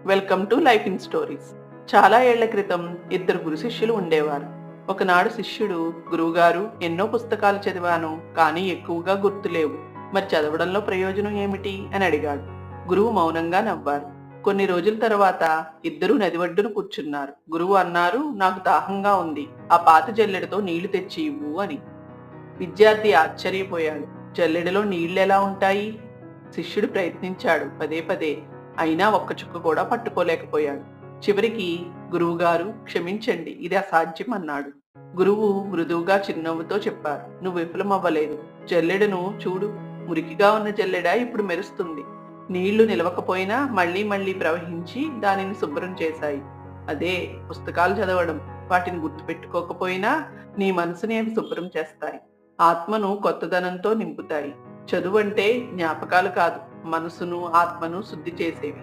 Welcome to life in stories. చాలా ఏళ్ల క్రితం ఇద్దరు గురు శిష్యులు ఉండేవారు. ఒకనాడు శిష్యుడు, గురువుగారు, ఎన్నో పుస్తకాలు చదివాను, కానీ ఎక్కువగా గుర్తులేవు, మరి చదవడంలో ప్రయోజనం ఏమిటి అని అడిగాడు. గురువు మౌనంగా నవ్వారు. కొన్ని రోజుల తర్వాత ఇద్దరూ నది ఒడ్డున కూర్చున్నారు. గురువు అన్నారు, నాకు దాహంగా ఉంది, ఆ పాత జల్లెడతో నీళ్లు తెచ్చి ఇవ్వు అని. విద్యార్థి ఆశ్చర్యపోయాడు. జల్లెడలో నీళ్లెలా ఉంటాయి? శిష్యుడు ప్రయత్నించాడు పదే పదే, అయినా ఒక్క చుక్క కూడా పట్టుకోలేకపోయాడు. చివరికి గురువుగారు, క్షమించండి, ఇది అసాధ్యం అన్నాడు. గురువు మృదువుగా చిరునవ్వుతో చెప్పారు, నువ్వు విఫలమవ్వలేదు. జల్లెడను చూడు, మురికిగా ఉన్న జల్లెడ ఇప్పుడు మెరుస్తుంది. నీళ్లు నిలవకపోయినా మళ్లీ మళ్లీ ప్రవహించి దానిని శుభ్రం చేశాయి. అదే పుస్తకాలు చదవడం. వాటిని గుర్తుపెట్టుకోకపోయినా నీ మనసుని అవి శుభ్రం చేస్తాయి, ఆత్మను కొత్తదనంతో నింపుతాయి. చదువు అంటే జ్ఞాపకాలు కాదు, మనసును ఆత్మను శుద్ధి చేసేవి.